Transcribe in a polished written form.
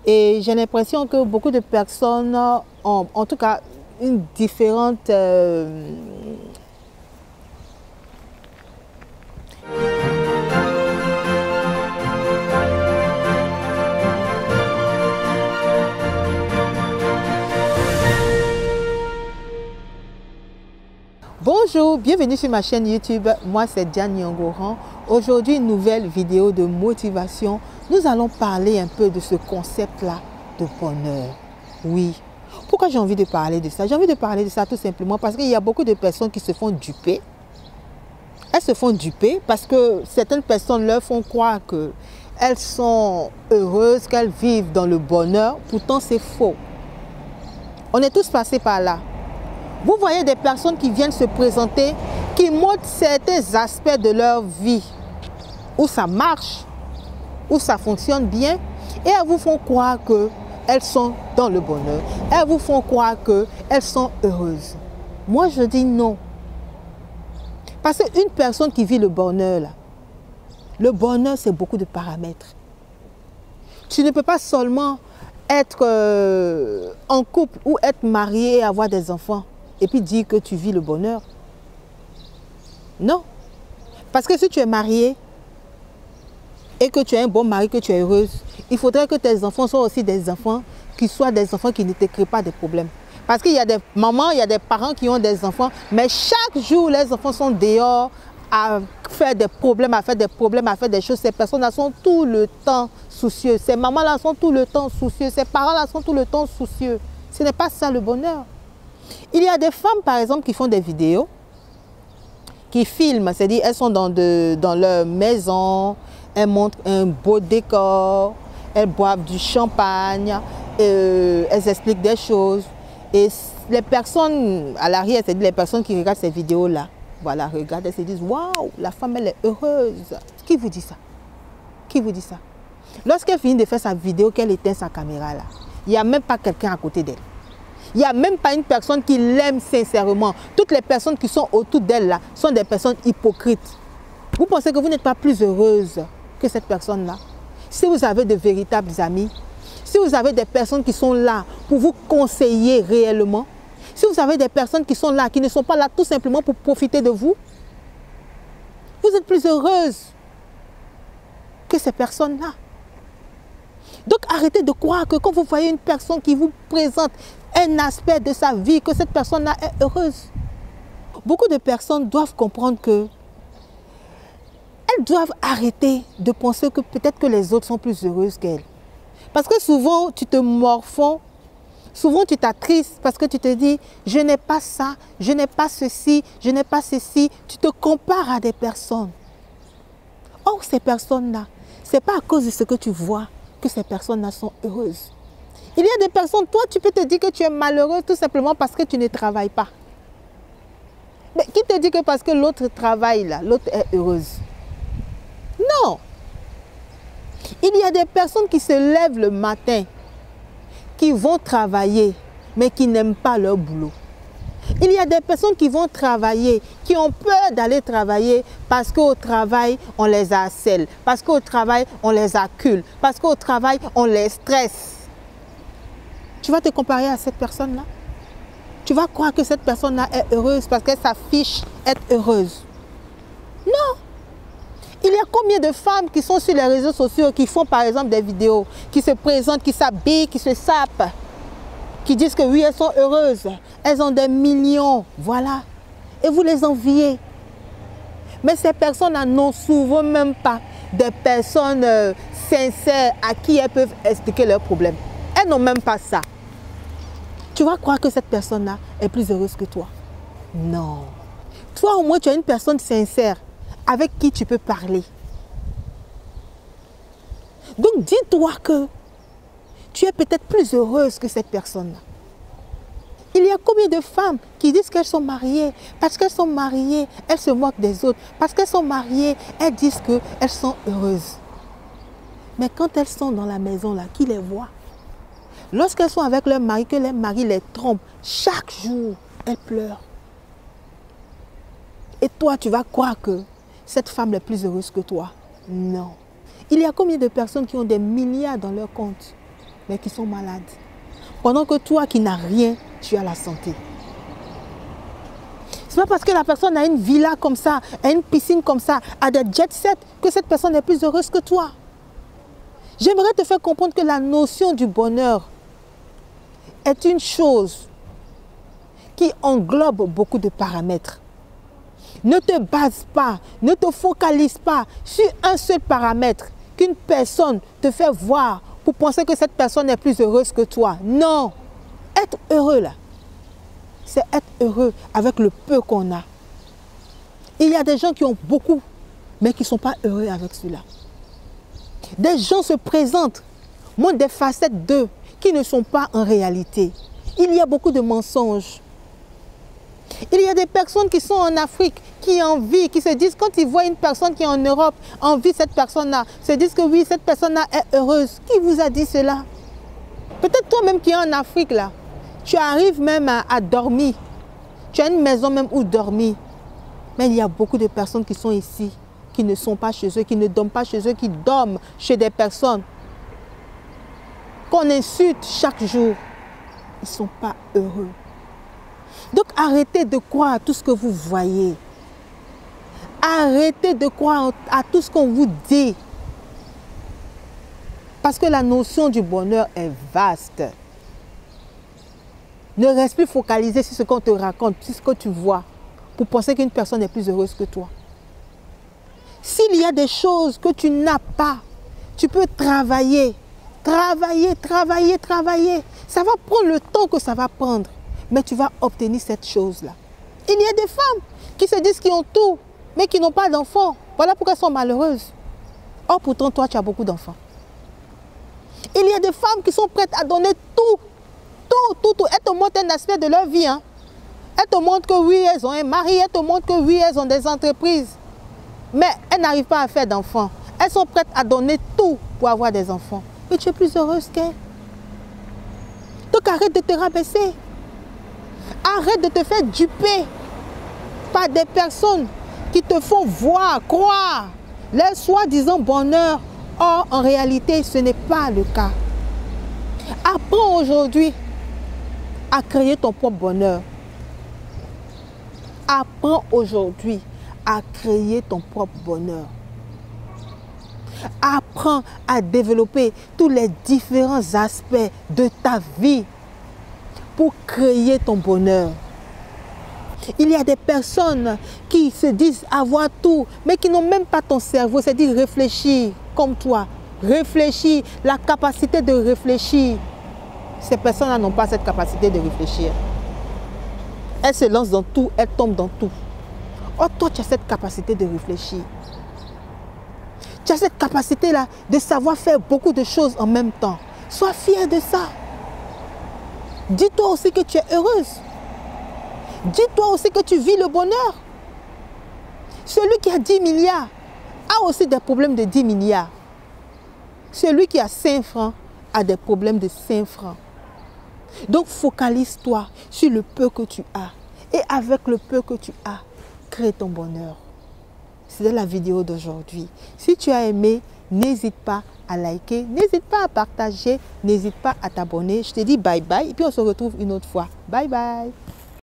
Et j'ai l'impression que beaucoup de personnes ont, en tout cas, une différente... Bonjour, bienvenue sur ma chaîne YouTube. Moi, c'est Diane Nyongoran. Aujourd'hui, une nouvelle vidéo de motivation. Nous allons parler un peu de ce concept-là de bonheur. Oui. Pourquoi j'ai envie de parler de ça? J'ai envie de parler de ça tout simplement parce qu'il y a beaucoup de personnes qui se font duper. Elles se font duper parce que certaines personnes leur font croire qu'elles sont heureuses, qu'elles vivent dans le bonheur. Pourtant, c'est faux. On est tous passés par là. Vous voyez des personnes qui viennent se présenter, qui montrent certains aspects de leur vie, où ça marche, où ça fonctionne bien, et elles vous font croire qu'elles sont dans le bonheur. Elles vous font croire qu'elles sont heureuses. Moi, je dis non. Parce qu'une personne qui vit le bonheur, là, le bonheur, c'est beaucoup de paramètres. Tu ne peux pas seulement être en couple ou être marié et avoir des enfants. Et puis dire que tu vis le bonheur. Non. Parce que si tu es marié et que tu es un bon mari, que tu es heureuse, il faudrait que tes enfants soient aussi des enfants qui soient des enfants qui ne te créent pas des problèmes. Parce qu'il y a des mamans, il y a des parents qui ont des enfants, mais chaque jour, les enfants sont dehors à faire des problèmes, à faire des choses. Ces personnes-là sont tout le temps soucieuses. Ces mamans-là sont tout le temps soucieuses. Ces parents-là sont tout le temps soucieux. Ce n'est pas ça le bonheur. Il y a des femmes, par exemple, qui font des vidéos, qui filment, c'est-à-dire elles sont dans leur maison, elles montrent un beau décor, elles boivent du champagne, elles expliquent des choses. Et les personnes à l'arrière, c'est-à-dire les personnes qui regardent ces vidéos-là, voilà, regardent, elles se disent « Waouh, la femme, elle est heureuse ». Qui vous dit ça? Qui vous dit ça? Lorsqu'elle finit de faire sa vidéo, qu'elle éteint sa caméra là, il n'y a même pas quelqu'un à côté d'elle. Il n'y a même pas une personne qui l'aime sincèrement. Toutes les personnes qui sont autour d'elle là sont des personnes hypocrites. Vous pensez que vous n'êtes pas plus heureuse que cette personne-là? Si vous avez de véritables amis, si vous avez des personnes qui sont là pour vous conseiller réellement, si vous avez des personnes qui sont là, qui ne sont pas là tout simplement pour profiter de vous, vous êtes plus heureuse que ces personnes-là. Donc arrêtez de croire que quand vous voyez une personne qui vous présente un aspect de sa vie, que cette personne-là est heureuse. Beaucoup de personnes doivent comprendre que elles doivent arrêter de penser que peut-être que les autres sont plus heureuses qu'elles. Parce que souvent, tu te morfonds, souvent tu t'attristes parce que tu te dis « je n'ai pas ça, je n'ai pas ceci, je n'ai pas ceci ». Tu te compares à des personnes. Or, ces personnes-là, ce n'est pas à cause de ce que tu vois que ces personnes-là sont heureuses. Il y a des personnes, toi, tu peux te dire que tu es malheureuse tout simplement parce que tu ne travailles pas. Mais qui te dit que parce que l'autre travaille là, l'autre est heureuse? Non. Il y a des personnes qui se lèvent le matin, qui vont travailler, mais qui n'aiment pas leur boulot. Il y a des personnes qui vont travailler, qui ont peur d'aller travailler parce qu'au travail, on les harcèle, parce qu'au travail, on les accule, parce qu'au travail, on les stresse. Tu vas te comparer à cette personne-là? Tu vas croire que cette personne-là est heureuse parce qu'elle s'affiche être heureuse? Non! Il y a combien de femmes qui sont sur les réseaux sociaux, qui font par exemple des vidéos, qui se présentent, qui s'habillent, qui se sapent, qui disent que oui, elles sont heureuses, elles ont des millions, voilà. Et vous les enviez. Mais ces personnes-là n'ont souvent même pas des personnes sincères à qui elles peuvent expliquer leurs problèmes. Elles n'ont même pas ça. Tu vas croire que cette personne-là est plus heureuse que toi? Non. Toi, au moins, tu as une personne sincère avec qui tu peux parler. Donc, dis-toi que tu es peut-être plus heureuse que cette personne-là. Il y a combien de femmes qui disent qu'elles sont mariées? Parce qu'elles sont mariées, elles se moquent des autres. Parce qu'elles sont mariées, elles disent qu'elles sont heureuses. Mais quand elles sont dans la maison, là, qui les voit? Lorsqu'elles sont avec leur mari, que leur mari les trompe, chaque jour, elles pleurent. Et toi, tu vas croire que cette femme est plus heureuse que toi? Non. Il y a combien de personnes qui ont des milliards dans leur compte? mais qui sont malades. Pendant que toi qui n'as rien, tu as la santé. Ce n'est pas parce que la personne a une villa comme ça, a une piscine comme ça, a des jet set, que cette personne est plus heureuse que toi. J'aimerais te faire comprendre que la notion du bonheur est une chose qui englobe beaucoup de paramètres. Ne te base pas, ne te focalise pas sur un seul paramètre qu'une personne te fait voir pour penser que cette personne est plus heureuse que toi. Non, être heureux là, c'est être heureux avec le peu qu'on a. Il y a des gens qui ont beaucoup, mais qui ne sont pas heureux avec cela. Des gens se présentent, montrent des facettes d'eux qui ne sont pas en réalité. Il y a beaucoup de mensonges. Il y a des personnes qui sont en Afrique, qui envient, qui se disent, quand ils voient une personne qui est en Europe, envient cette personne-là, se disent que oui, cette personne-là est heureuse. Qui vous a dit cela? Peut-être toi-même qui es en Afrique, là, tu arrives même à dormir. Tu as une maison même où dormir. Mais il y a beaucoup de personnes qui sont ici, qui ne sont pas chez eux, qui ne dorment pas chez eux, qui dorment chez des personnes qu'on insulte chaque jour. Ils ne sont pas heureux. Donc arrêtez de croire à tout ce que vous voyez. Arrêtez de croire à tout ce qu'on vous dit. Parce que la notion du bonheur est vaste. Ne reste plus focalisé sur ce qu'on te raconte, sur ce que tu vois, pour penser qu'une personne est plus heureuse que toi. S'il y a des choses que tu n'as pas, tu peux travailler. Travailler, travailler, travailler. Ça va prendre le temps que ça va prendre. Mais tu vas obtenir cette chose-là. Il y a des femmes qui se disent qu'ils ont tout, mais qui n'ont pas d'enfants. Voilà pourquoi elles sont malheureuses. Or, pourtant, toi, tu as beaucoup d'enfants. Il y a des femmes qui sont prêtes à donner tout. Tout. Elles te montrent un aspect de leur vie. Hein. Elles te montrent que oui, elles ont un mari. Elles te montrent que oui, elles ont des entreprises. Mais elles n'arrivent pas à faire d'enfants. Elles sont prêtes à donner tout pour avoir des enfants. Mais tu es plus heureuse qu'elles. Donc arrête de te rabaisser. Arrête de te faire duper par des personnes qui te font voir, croire leur soi-disant bonheur. Or, en réalité, ce n'est pas le cas. Apprends aujourd'hui à créer ton propre bonheur. Apprends aujourd'hui à créer ton propre bonheur. Apprends à développer tous les différents aspects de ta vie pour créer ton bonheur. Il y a des personnes qui se disent avoir tout, mais qui n'ont même pas ton cerveau, c'est-à-dire réfléchir comme toi. Réfléchir, la capacité de réfléchir. Ces personnes-là n'ont pas cette capacité de réfléchir. Elles se lancent dans tout, elles tombent dans tout. Or, toi, tu as cette capacité de réfléchir. Tu as cette capacité-là de savoir faire beaucoup de choses en même temps. Sois fier de ça. Dis-toi aussi que tu es heureuse. Dis-toi aussi que tu vis le bonheur. Celui qui a 10 milliards a aussi des problèmes de 10 milliards. Celui qui a 5 francs a des problèmes de 5 francs. Donc focalise-toi sur le peu que tu as. Et avec le peu que tu as, crée ton bonheur. C'était la vidéo d'aujourd'hui. Si tu as aimé, n'hésite pas à liker, n'hésite pas à partager, n'hésite pas à t'abonner. Je te dis bye bye et puis on se retrouve une autre fois. Bye bye.